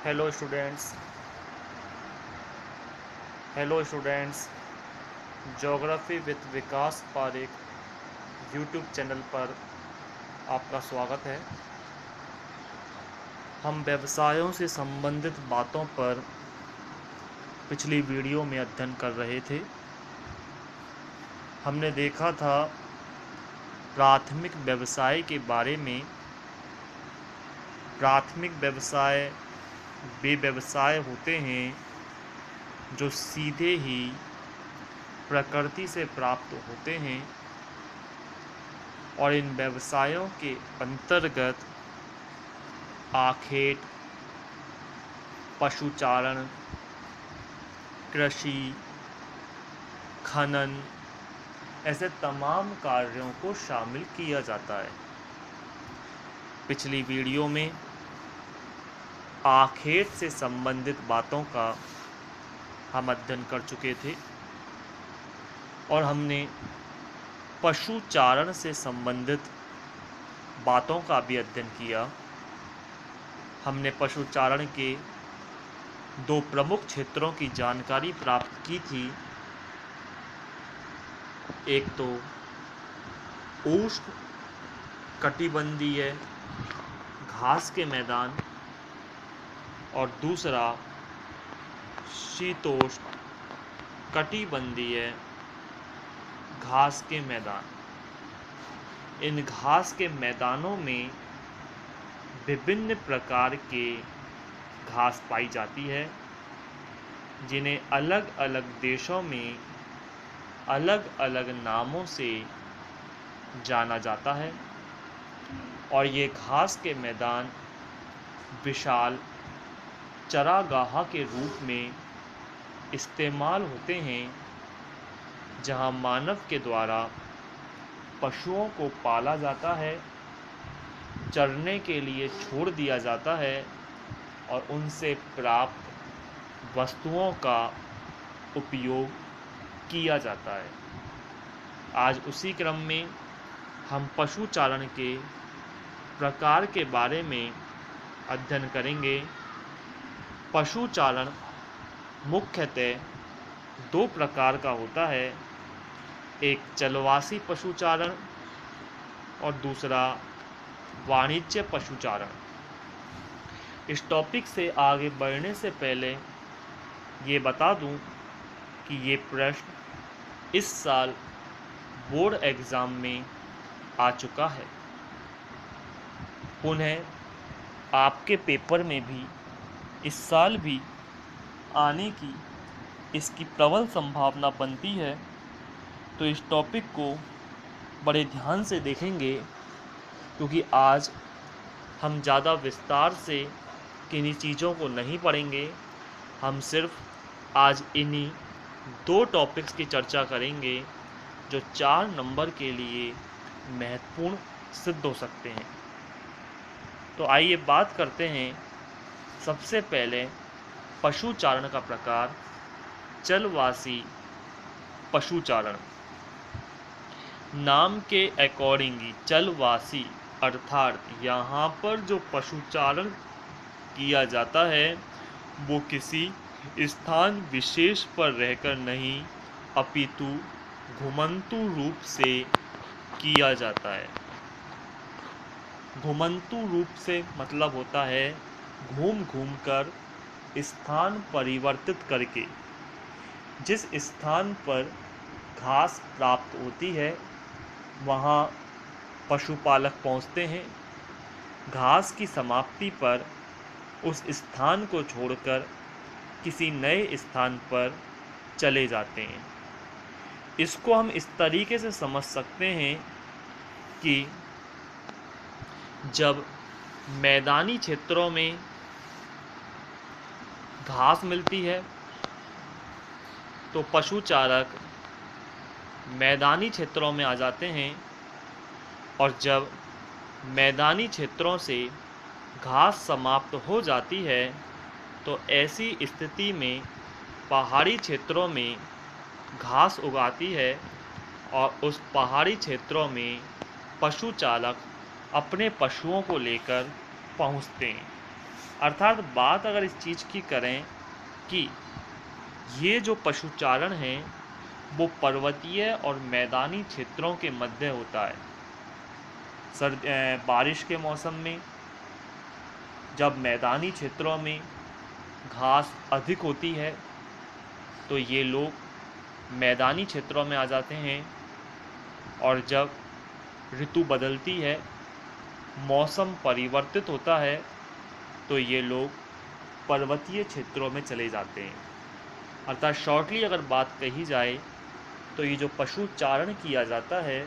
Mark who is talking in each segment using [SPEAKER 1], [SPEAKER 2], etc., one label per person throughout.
[SPEAKER 1] Hello students hello students geography with Vikas Pareek YouTube channel पर आपका स्वागत है। हम व्यवसायों से संबंधित बातों पर पिछली वीडियो में अध्ययन कर रहे थे। हमने देखा था प्राथमिक व्यवसाय के बारे में। प्राथमिक व्यवसाय वे व्यवसाय होते हैं जो सीधे ही प्रकृति से प्राप्त होते हैं और इन व्यवसायों के अंतर्गत आखेट, पशुचारण, कृषि, खनन ऐसे तमाम कार्यों को शामिल किया जाता है। पिछली वीडियो में आखेट से संबंधित बातों का हम अध्ययन कर चुके थे और हमने पशुचारण से संबंधित बातों का भी अध्ययन किया। हमने पशुचारण के दो प्रमुख क्षेत्रों की जानकारी प्राप्त की थी। एक तो उष्ण कटिबंधीय घास के मैदान और दूसरा शीतोष्ण कटिबंधीय घास के मैदान। इन घास के मैदानों में विभिन्न प्रकार के घास पाई जाती है जिन्हें अलग अलग देशों में अलग अलग नामों से जाना जाता है और ये घास के मैदान विशाल चरागाह के रूप में इस्तेमाल होते हैं जहां मानव के द्वारा पशुओं को पाला जाता है, चरने के लिए छोड़ दिया जाता है और उनसे प्राप्त वस्तुओं का उपयोग किया जाता है। आज उसी क्रम में हम पशुचारण के प्रकार के बारे में अध्ययन करेंगे। पशुचारण मुख्यतः दो प्रकार का होता है, एक चलवासी पशुचारण और दूसरा वाणिज्य पशुचारण। इस टॉपिक से आगे बढ़ने से पहले ये बता दूं कि ये प्रश्न इस साल बोर्ड एग्ज़ाम में आ चुका है। पुनः आपके पेपर में भी इस साल भी आने की इसकी प्रबल संभावना बनती है। तो इस टॉपिक को बड़े ध्यान से देखेंगे क्योंकि आज हम ज़्यादा विस्तार से किन्हीं चीज़ों को नहीं पढ़ेंगे। हम सिर्फ आज इन्हीं दो टॉपिक्स की चर्चा करेंगे जो 4 नंबर के लिए महत्वपूर्ण सिद्ध हो सकते हैं। तो आइए बात करते हैं सबसे पहले पशुचारण का प्रकार, चलवासी पशुचारण। नाम के अकॉर्डिंग चलवासी अर्थात यहाँ पर जो पशुचारण किया जाता है वो किसी स्थान विशेष पर रहकर नहीं अपितु घुमंतु रूप से किया जाता है। घुमंतु रूप से मतलब होता है घूम घूम कर स्थान परिवर्तित करके। जिस स्थान पर घास प्राप्त होती है वहाँ पशुपालक पहुँचते हैं, घास की समाप्ति पर उस स्थान को छोड़कर किसी नए स्थान पर चले जाते हैं। इसको हम इस तरीके से समझ सकते हैं कि जब मैदानी क्षेत्रों में घास मिलती है तो पशुचारक मैदानी क्षेत्रों में आ जाते हैं और जब मैदानी क्षेत्रों से घास समाप्त हो जाती है तो ऐसी स्थिति में पहाड़ी क्षेत्रों में घास उगाती है और उस पहाड़ी क्षेत्रों में पशुचालक अपने पशुओं को लेकर पहुंचते हैं। अर्थात बात अगर इस चीज़ की करें कि ये जो पशुचारण है वो पर्वतीय और मैदानी क्षेत्रों के मध्य होता है। बारिश के मौसम में जब मैदानी क्षेत्रों में घास अधिक होती है तो ये लोग मैदानी क्षेत्रों में आ जाते हैं, और जब ऋतु बदलती है, मौसम परिवर्तित होता है, तो ये लोग पर्वतीय क्षेत्रों में चले जाते हैं। अर्थात शॉर्टली अगर बात कही जाए तो ये जो पशुचारण किया जाता है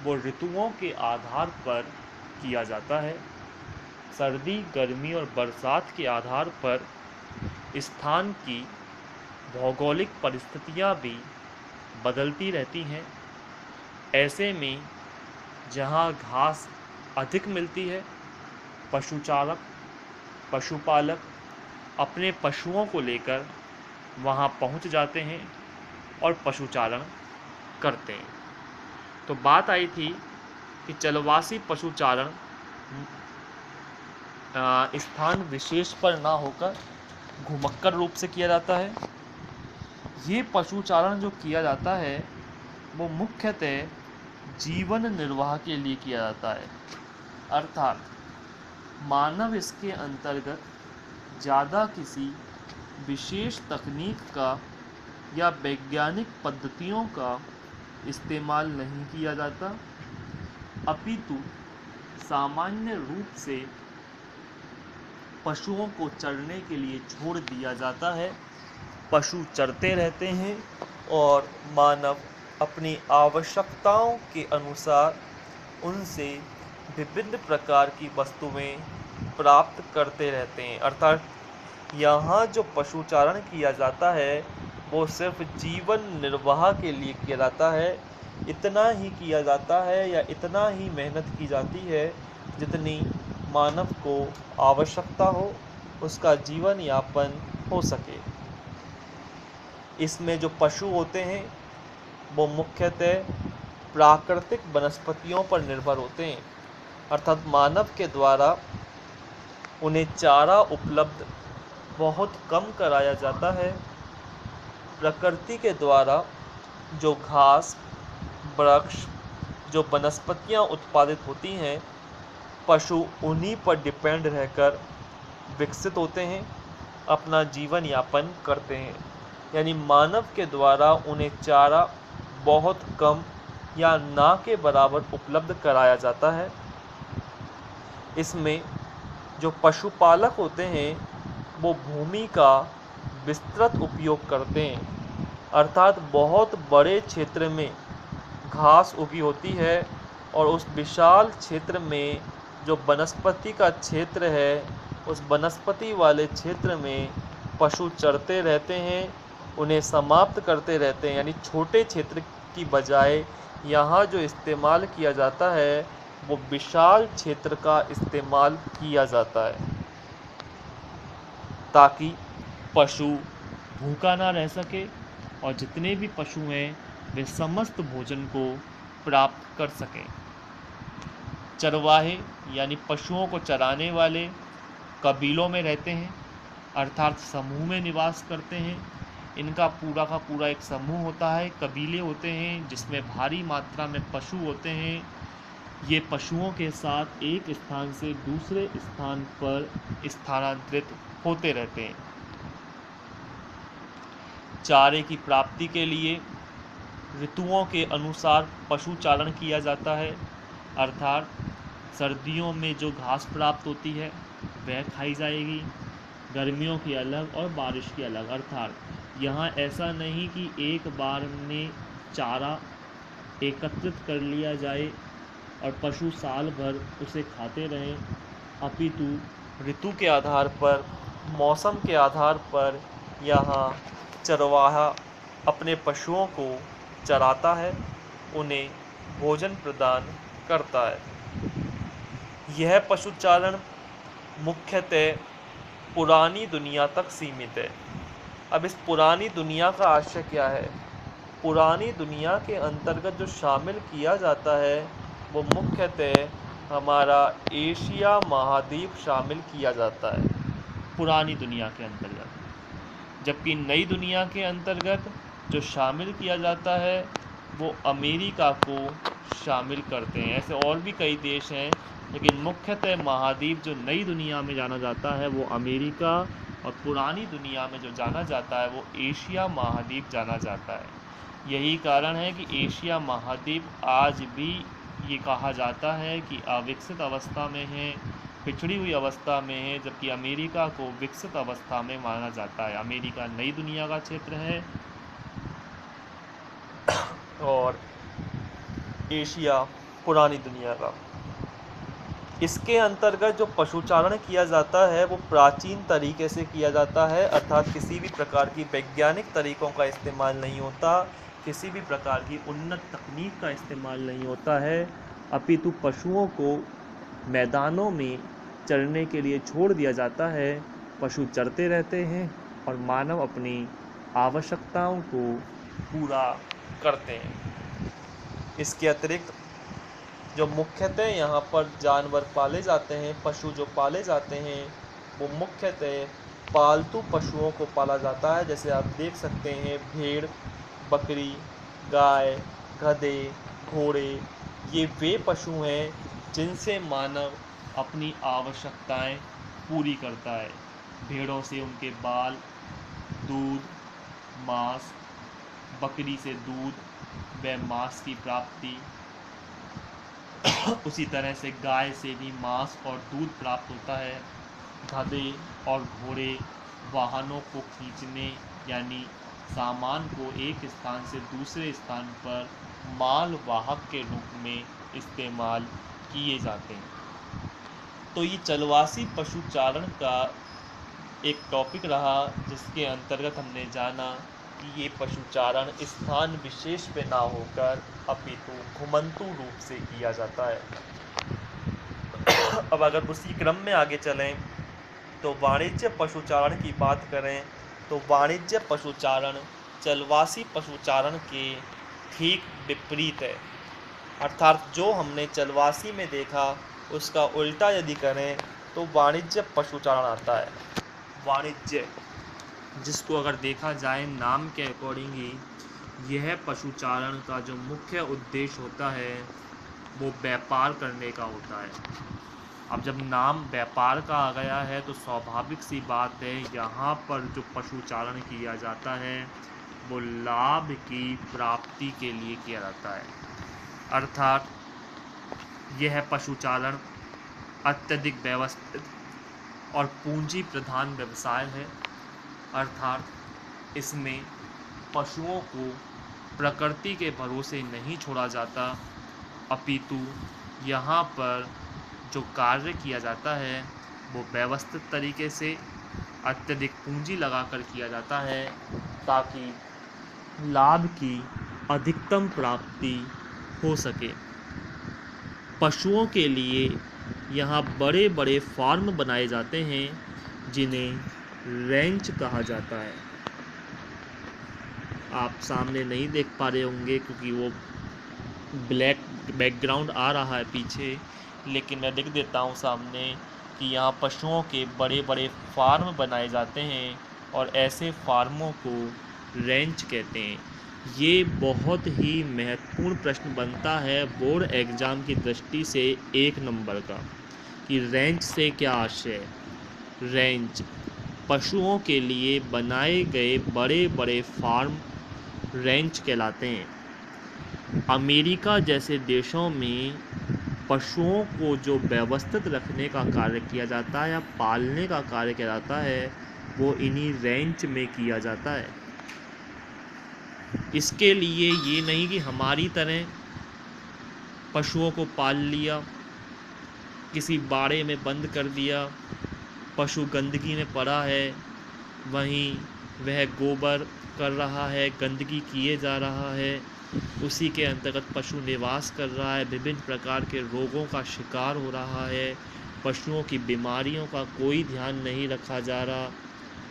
[SPEAKER 1] वो ऋतुओं के आधार पर किया जाता है। सर्दी, गर्मी और बरसात के आधार पर स्थान की भौगोलिक परिस्थितियां भी बदलती रहती हैं। ऐसे में जहां घास अधिक मिलती है, पशुपालक अपने पशुओं को लेकर वहां पहुंच जाते हैं और पशुचारण करते हैं। तो बात आई थी कि चलवासी पशुचारण स्थान विशेष पर ना होकर घुमक्कड़ रूप से किया जाता है। ये पशुचारण जो किया जाता है वो मुख्यतः जीवन निर्वाह के लिए किया जाता है। अर्थात मानव इसके अंतर्गत ज़्यादा किसी विशेष तकनीक का या वैज्ञानिक पद्धतियों का इस्तेमाल नहीं किया जाता, अपितु सामान्य रूप से पशुओं को चरने के लिए छोड़ दिया जाता है। पशु चरते रहते हैं और मानव अपनी आवश्यकताओं के अनुसार उनसे विभिन्न प्रकार की वस्तुएं प्राप्त करते रहते हैं। अर्थात यहाँ जो पशुचारण किया जाता है वो सिर्फ जीवन निर्वाह के लिए किया जाता है। इतना ही किया जाता है या इतना ही मेहनत की जाती है जितनी मानव को आवश्यकता हो, उसका जीवन यापन हो सके। इसमें जो पशु होते हैं वो मुख्यतः प्राकृतिक वनस्पतियों पर निर्भर होते हैं। अर्थात मानव के द्वारा उन्हें चारा उपलब्ध बहुत कम कराया जाता है। प्रकृति के द्वारा जो घास, वृक्ष, जो वनस्पतियाँ उत्पादित होती हैं, पशु उन्हीं पर डिपेंड रहकर विकसित होते हैं, अपना जीवन यापन करते हैं। यानी मानव के द्वारा उन्हें चारा बहुत कम या ना के बराबर उपलब्ध कराया जाता है। इसमें जो पशुपालक होते हैं वो भूमि का विस्तृत उपयोग करते हैं। अर्थात बहुत बड़े क्षेत्र में घास उगी होती है और उस विशाल क्षेत्र में जो वनस्पति का क्षेत्र है, उस वनस्पति वाले क्षेत्र में पशु चरते रहते हैं, उन्हें समाप्त करते रहते हैं। यानी छोटे क्षेत्र की बजाय यहाँ जो इस्तेमाल किया जाता है वो विशाल क्षेत्र का इस्तेमाल किया जाता है ताकि पशु भूखा ना रह सके और जितने भी पशु हैं वे समस्त भोजन को प्राप्त कर सकें। चरवाहे यानी पशुओं को चराने वाले कबीलों में रहते हैं, अर्थात समूह में निवास करते हैं। इनका पूरा का पूरा एक समूह होता है, कबीले होते हैं जिसमें भारी मात्रा में पशु होते हैं। ये पशुओं के साथ एक स्थान से दूसरे स्थान पर स्थानांतरित होते रहते हैं। चारे की प्राप्ति के लिए ऋतुओं के अनुसार पशुचारण किया जाता है। अर्थात सर्दियों में जो घास प्राप्त होती है वह खाई जाएगी, गर्मियों की अलग और बारिश की अलग। अर्थात यहाँ ऐसा नहीं कि एक बार में चारा एकत्रित कर लिया जाए और पशु साल भर उसे खाते रहें, अपितु ऋतु के आधार पर, मौसम के आधार पर यहाँ चरवाहा अपने पशुओं को चराता है, उन्हें भोजन प्रदान करता है। यह पशुचारण मुख्यतः पुरानी दुनिया तक सीमित है। अब इस पुरानी दुनिया का आशय क्या है? पुरानी दुनिया के अंतर्गत जो शामिल किया जाता है वो मुख्यतः हमारा एशिया महाद्वीप शामिल किया जाता है। पुरानी दुनिया के अंतर्गत। जबकि नई दुनिया के अंतर्गत जो शामिल किया जाता है वो अमेरिका को शामिल करते हैं। ऐसे और भी कई देश हैं, लेकिन मुख्यतः महाद्वीप जो नई दुनिया में जाना जाता है वो अमेरिका, और पुरानी दुनिया में जो जाना जाता है वो एशिया महाद्वीप जाना जाता है। यही कारण है कि एशिया महाद्वीप आज भी ये कहा जाता है कि अविकसित अवस्था में है, पिछड़ी हुई अवस्था में है, जबकि अमेरिका को विकसित अवस्था में माना जाता है। अमेरिका नई दुनिया का क्षेत्र है और एशिया पुरानी दुनिया का। इसके अंतर्गत जो पशुचारण किया जाता है वो प्राचीन तरीके से किया जाता है, अर्थात किसी भी प्रकार की वैज्ञानिक तरीकों का इस्तेमाल नहीं होता, किसी भी प्रकार की उन्नत तकनीक का इस्तेमाल नहीं होता है, अपितु पशुओं को मैदानों में चरने के लिए छोड़ दिया जाता है। पशु चरते रहते हैं और मानव अपनी आवश्यकताओं को पूरा करते हैं। इसके अतिरिक्त जो मुख्यतः यहाँ पर जानवर पाले जाते हैं, पशु जो पाले जाते हैं वो मुख्यतः पालतू पशुओं को पाला जाता है। जैसे आप देख सकते हैं भेड़, बकरी, गाय, गधे, घोड़े, ये वे पशु हैं जिनसे मानव अपनी आवश्यकताएं पूरी करता है। भेड़ों से उनके बाल, दूध, मांस, बकरी से दूध व मांस की प्राप्ति, उसी तरह से गाय से भी मांस और दूध प्राप्त होता है। गधे और घोड़े वाहनों को खींचने यानी सामान को एक स्थान से दूसरे स्थान पर माल वाहक के रूप में इस्तेमाल किए जाते हैं। तो ये चलवासी पशुचारण का एक टॉपिक रहा, जिसके अंतर्गत हमने जाना कि ये पशुचारण स्थान विशेष पे ना होकर अपितु घुमंतु रूप से किया जाता है। अब अगर उसी क्रम में आगे चलें तो वाणिज्य पशुचारण की बात करें तो वाणिज्य पशुचारण चलवासी पशुचारण के ठीक विपरीत है। अर्थात जो हमने चलवासी में देखा उसका उल्टा यदि करें तो वाणिज्य पशुचारण आता है। वाणिज्य, जिसको अगर देखा जाए नाम के अकॉर्डिंग ही, यह पशुचारण का जो मुख्य उद्देश्य होता है वो व्यापार करने का होता है। अब जब नाम व्यापार का आ गया है तो स्वाभाविक सी बात है यहाँ पर जो पशुचारण किया जाता है वो लाभ की प्राप्ति के लिए किया जाता है। अर्थात यह पशुचारण अत्यधिक व्यवस्थित और पूंजी प्रधान व्यवसाय है। अर्थात इसमें पशुओं को प्रकृति के भरोसे नहीं छोड़ा जाता, अपितु यहाँ पर जो कार्य किया जाता है वो व्यवस्थित तरीके से अत्यधिक पूंजी लगाकर किया जाता है ताकि लाभ की अधिकतम प्राप्ति हो सके। पशुओं के लिए यहाँ बड़े बड़े फार्म बनाए जाते हैं जिन्हें रेंच कहा जाता है। आप सामने नहीं देख पा रहे होंगे क्योंकि वो ब्लैक बैकग्राउंड आ रहा है पीछे, लेकिन मैं लिख देता हूँ सामने कि यहाँ पशुओं के बड़े बड़े फार्म बनाए जाते हैं और ऐसे फार्मों को रेंच कहते हैं। ये बहुत ही महत्वपूर्ण प्रश्न बनता है बोर्ड एग्ज़ाम की दृष्टि से 1 नंबर का कि रेंच से क्या आशय है। रेंच पशुओं के लिए बनाए गए बड़े बड़े फार्म रेंच कहलाते हैं। अमेरिका जैसे देशों में पशुओं को जो व्यवस्थित रखने का कार्य किया जाता है या पालने का कार्य किया जाता है वो इन्हीं रेंच में किया जाता है। इसके लिए ये नहीं कि हमारी तरह पशुओं को पाल लिया, किसी बाड़े में बंद कर दिया, पशु गंदगी में पड़ा है, वहीं वह गोबर कर रहा है, गंदगी किए जा रहा है, उसी के अंतर्गत पशु निवास कर रहा है, विभिन्न प्रकार के रोगों का शिकार हो रहा है, पशुओं की बीमारियों का कोई ध्यान नहीं रखा जा रहा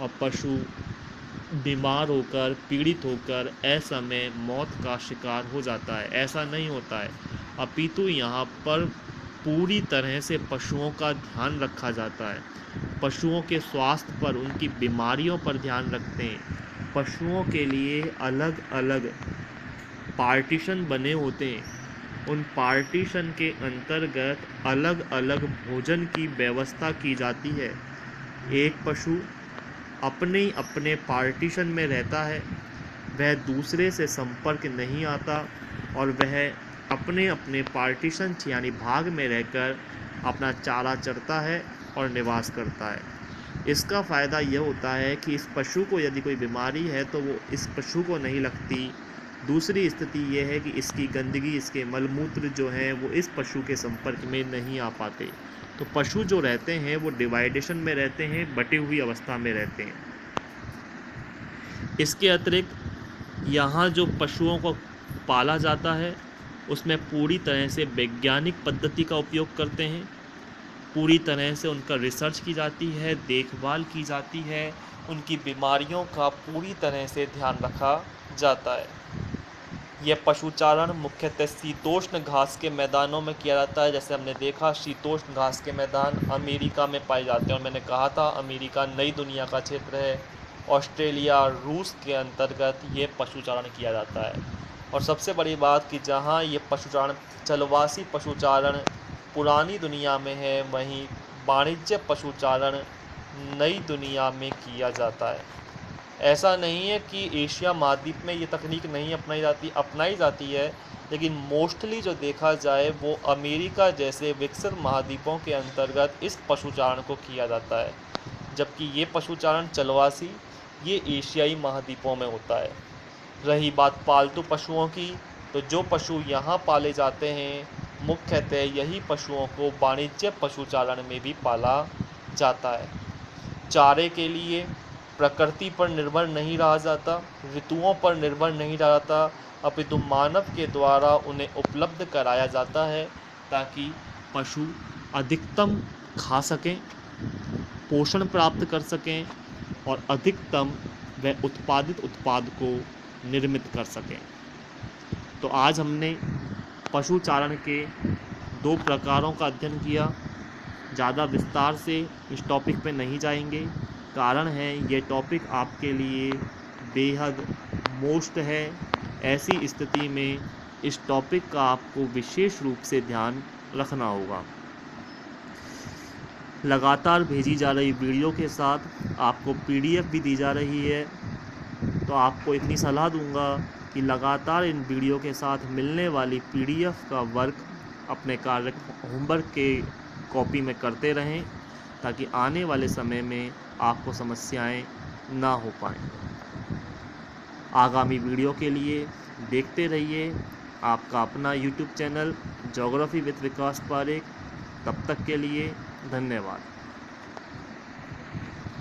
[SPEAKER 1] और पशु बीमार होकर पीड़ित होकर असमय मौत का शिकार हो जाता है। ऐसा नहीं होता है, अपितु यहाँ पर पूरी तरह से पशुओं का ध्यान रखा जाता है। पशुओं के स्वास्थ्य पर, उनकी बीमारियों पर ध्यान रखते हैं। पशुओं के लिए अलग अलग पार्टीशन बने होते हैं। उन पार्टीशन के अंतर्गत अलग अलग भोजन की व्यवस्था की जाती है। एक पशु अपने अपने पार्टीशन में रहता है, वह दूसरे से संपर्क नहीं आता और वह अपने अपने पार्टीशन यानी भाग में रहकर अपना चारा चरता है और निवास करता है। इसका फ़ायदा यह होता है कि इस पशु को यदि कोई बीमारी है तो वो इस पशु को नहीं लगती। दूसरी स्थिति यह है कि इसकी गंदगी, इसके मलमूत्र जो हैं वो इस पशु के संपर्क में नहीं आ पाते। तो पशु जो रहते हैं वो डिवाइडेशन में रहते हैं, बटी हुई अवस्था में रहते हैं। इसके अतिरिक्त यहाँ जो पशुओं को पाला जाता है उसमें पूरी तरह से वैज्ञानिक पद्धति का उपयोग करते हैं। पूरी तरह से उनका रिसर्च की जाती है, देखभाल की जाती है, उनकी बीमारियों का पूरी तरह से ध्यान रखा जाता है। यह पशुचारण मुख्यतः शीतोष्ण घास के मैदानों में किया जाता है। जैसे हमने देखा, शीतोष्ण घास के मैदान अमेरिका में पाए जाते हैं और मैंने कहा था अमेरिका नई दुनिया का क्षेत्र है। ऑस्ट्रेलिया, रूस के अंतर्गत ये पशुचारण किया जाता है। और सबसे बड़ी बात कि जहाँ ये पशुचारण, चलवासी पशुचारण पुरानी दुनिया में है, वहीं वाणिज्य पशुचारण नई दुनिया में किया जाता है। ऐसा नहीं है कि एशिया महाद्वीप में ये तकनीक नहीं अपनाई जाती है, लेकिन मोस्टली जो देखा जाए वो अमेरिका जैसे विकसित महाद्वीपों के अंतर्गत इस पशुचारण को किया जाता है। जबकि ये पशुचारण चलवासी ये एशियाई महाद्वीपों में होता है। रही बात पालतू पशुओं की, तो जो पशु यहाँ पाले जाते हैं मुख्यतः यही पशुओं को वाणिज्य पशुचारण में भी पाला जाता है। चारे के लिए प्रकृति पर निर्भर नहीं रहा जाता, ऋतुओं पर निर्भर नहीं रहा जाता, अपितु मानव के द्वारा उन्हें उपलब्ध कराया जाता है ताकि पशु अधिकतम खा सकें, पोषण प्राप्त कर सकें और अधिकतम वह उत्पादित उत्पाद को निर्मित कर सकें। तो आज हमने पशुचारण के 2 प्रकारों का अध्ययन किया। ज़्यादा विस्तार से इस टॉपिक पे नहीं जाएंगे, कारण है ये टॉपिक आपके लिए बेहद मोस्ट है। ऐसी स्थिति में इस टॉपिक का आपको विशेष रूप से ध्यान रखना होगा। लगातार भेजी जा रही वीडियो के साथ आपको PDF भी दी जा रही है, तो आपको इतनी सलाह दूंगा कि लगातार इन वीडियो के साथ मिलने वाली PDF का वर्क अपने कार्य होमवर्क के कॉपी में करते रहें, ताकि आने वाले समय में आपको समस्याएं ना हो पाएं। आगामी वीडियो के लिए देखते रहिए आपका अपना YouTube चैनल ज्योग्राफी विद विकास पारेख। तब तक के लिए धन्यवाद।